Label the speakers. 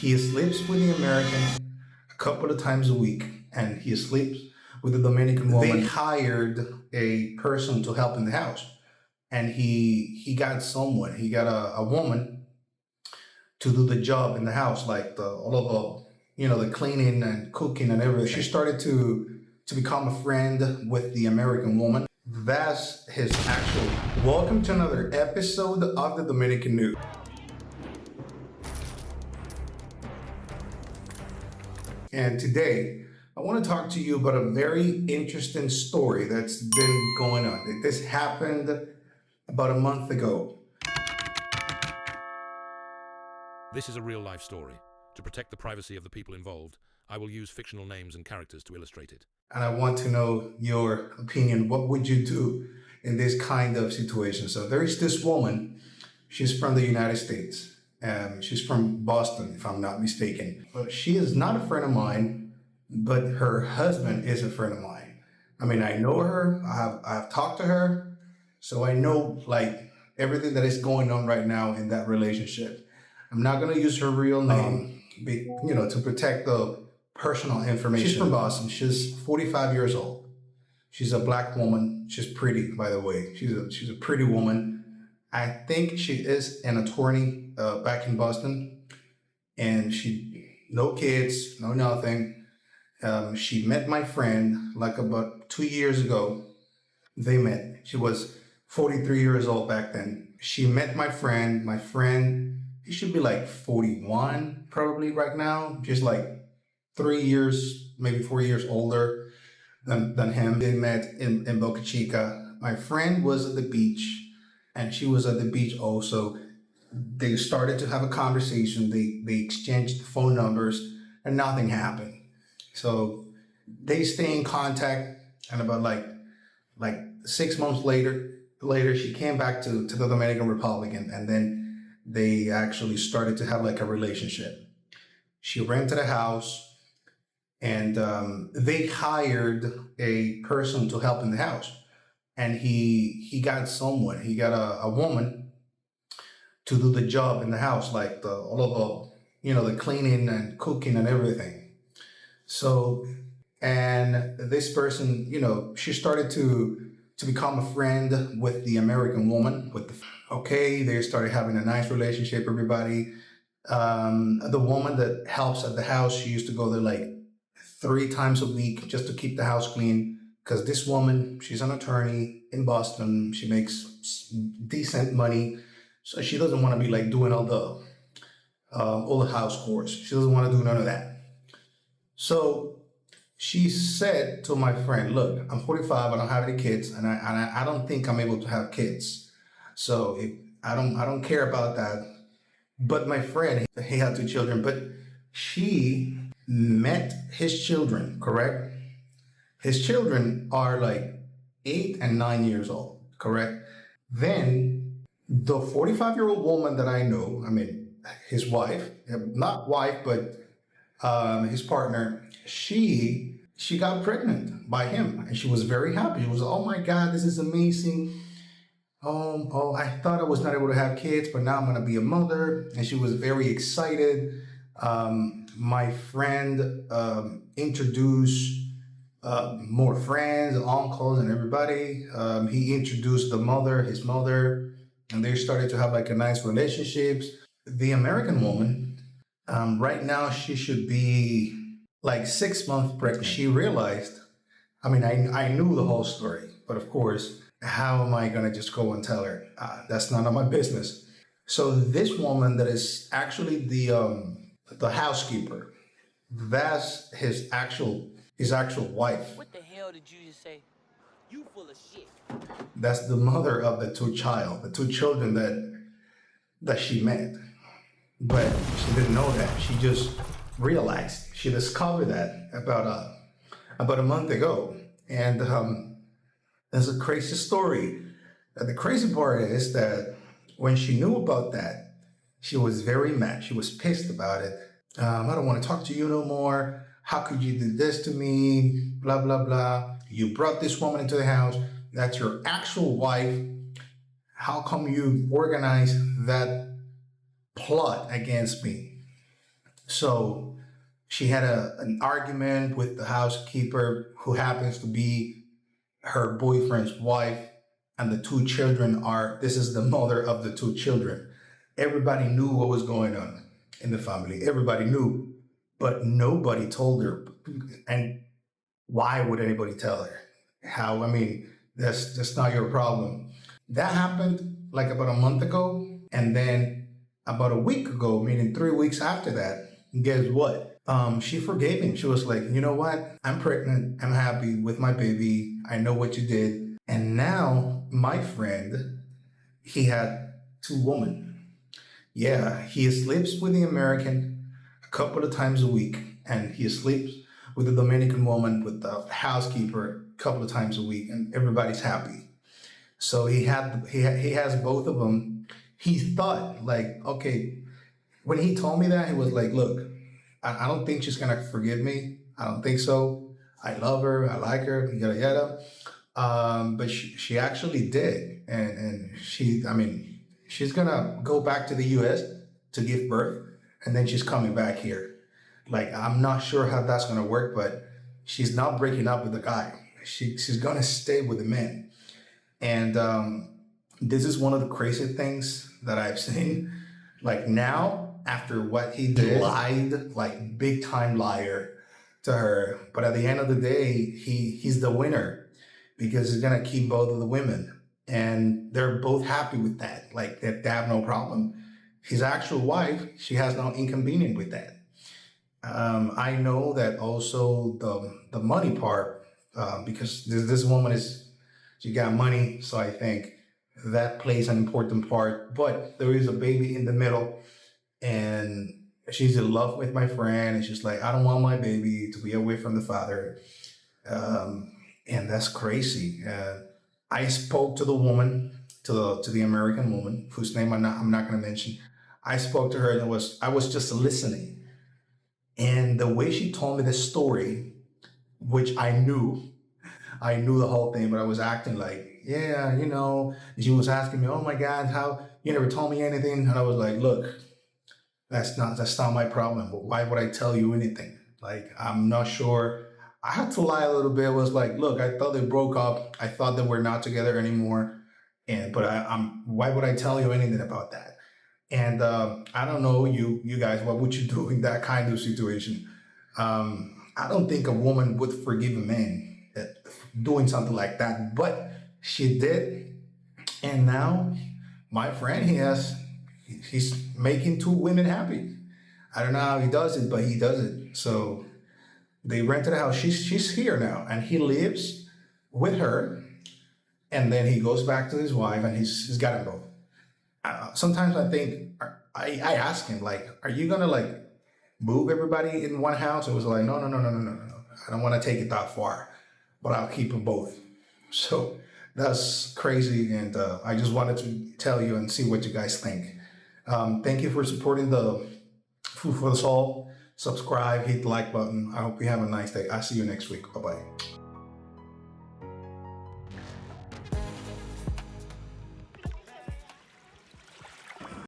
Speaker 1: He sleeps with the American a couple of times a week, and he sleeps with the Dominican woman. They hired a person to help in the house, and he got someone. He got a woman to do the job in the house, like all of the cleaning and cooking and everything. She started to become a friend with the American woman. That's his actual. Welcome to another episode of the Dominican News. And today, I want to talk to you about a very interesting story that's been going on. This happened about a month ago.
Speaker 2: This is a real-life story. To protect the privacy of the people involved, I will use fictional names and characters to illustrate it.
Speaker 1: And I want to know your opinion. What would you do in this kind of situation? So there is this woman. She's from the United States. She's from Boston, if I'm not mistaken. But she is not a friend of mine, but her husband is a friend of mine. I mean, I know her. I have talked to her. So I know like everything that is going on right now in that relationship. I'm not going to use her real name, to protect the personal information. She's from Boston. She's 45 years old. She's a black woman. She's pretty, by the way. She's a pretty woman. I think she is an attorney back in Boston, and no kids, no nothing. She met my friend like about 2 years ago. They met. She was 43 years old back then. She met my friend. My friend, he should be like 41 probably right now, just like 3 years, maybe 4 years older than him. They met in Boca Chica. My friend was at the beach, and she was at the beach also. They started to have a conversation. They exchanged phone numbers, and nothing happened. So they stay in contact, and about like 6 months later, she came back to the Dominican Republic, and then they actually started to have like a relationship. She rented a house, and they hired a person to help in the house. And he got someone. He got a woman to do the job in the house, like all of the cleaning and cooking and everything. So, and this person, she started to become a friend with the American woman. They started having a nice relationship. Everybody, the woman that helps at the house, she used to go there like 3 times a week just to keep the house clean. Because this woman, she's an attorney in Boston. She makes decent money. So she doesn't want to be like doing all the house chores. She doesn't want to do none of that. So she said to my friend, look, I'm 45, I don't have any kids, and I don't think I'm able to have kids. So I don't care about that. But my friend, he had 2 children, but she met his children, correct? His children are like 8 and 9 years old, correct? Then the 45-year-old woman that I know, I mean, his wife, not wife, but his partner, she got pregnant by him, and she was very happy. She was, oh my God, this is amazing. I thought I was not able to have kids, but now I'm going to be a mother. And she was very excited. My friend introduced more friends, uncles, and everybody. He introduced his mother, and they started to have like a nice relationships. The American woman, right now she should be like 6 months pregnant. She realized, I mean, I knew the whole story, but of course, how am I gonna just go and tell her? That's none of my business. So this woman that is actually the housekeeper, that's his actual wife.
Speaker 3: What the hell did you just say? You full of shit.
Speaker 1: That's the mother of the 2 children that she met. But she didn't know that. She just realized. She discovered that about a month ago. And that's a crazy story. The crazy part is that when she knew about that, she was very mad. She was pissed about it. I don't want to talk to you no more. How could you do this to me? Blah, blah, blah. You brought this woman into the house. That's your actual wife. How come you organized that plot against me? So she had an argument with the housekeeper who happens to be her boyfriend's wife, and the two children are, this is the mother of the two children. Everybody knew what was going on in the family. Everybody knew, but nobody told her. And why would anybody tell her? How? I mean, that's not your problem. That happened like about a month ago, and then about a week ago, meaning 3 weeks after that, guess what? She forgave him. She was like, you know what? I'm pregnant. I'm happy with my baby. I know what you did. And now my friend, he had two women. Yeah, he sleeps with the American a couple of times a week, and he sleeps with the Dominican woman, with the housekeeper a couple of times a week, and everybody's happy. So he has both of them. He thought like, okay, when he told me that, he was like, look, I don't think she's gonna forgive me. I don't think so. I love her. I like her. Yada yada. But she actually did, and I mean, she's gonna go back to the U.S. to give birth, and then she's coming back here. Like, I'm not sure how that's gonna work, but she's not breaking up with the guy. She's gonna stay with the man, and this is one of the crazy things that I've seen. Like now, after what he did, lied, like big time liar to her. But at the end of the day, he's the winner because he's gonna keep both of the women, and they're both happy with that. Like they have no problem. His actual wife, she has no inconvenience with that. I know that also the money part, because this woman is, she got money, so I think that plays an important part. But there is a baby in the middle, and she's in love with my friend, and she's like, I don't want my baby to be away from the father, and that's crazy. I spoke to the woman, to the American woman whose name I'm not going to mention. I spoke to her, and I was just listening, and the way she told me the story, which I knew the whole thing, but I was acting like, yeah, you know. She was asking me, oh my God, how you never told me anything, and I was like, look, that's not my problem. But why would I tell you anything? Like, I'm not sure. I had to lie a little bit. I was like, look, I thought they broke up. I thought they were not together anymore. But I'm why would I tell you anything about that? And I don't know, you guys, what would you do in that kind of situation? I don't think a woman would forgive a man doing something like that, but she did. And now my friend, he's making two women happy. I don't know how he does it, but he does it. So they rented a house. She's here now, and he lives with her. And then he goes back to his wife, and he's got them both. Sometimes I think I ask him, like, are you gonna like move everybody in one house? It was like, no. I don't want to take it that far, but I'll keep them both. So that's crazy, and I just wanted to tell you and see what you guys think. Thank you for supporting the Food for the Soul. Subscribe, hit the like button. I hope you have a nice day. I'll see you next week. Bye-bye.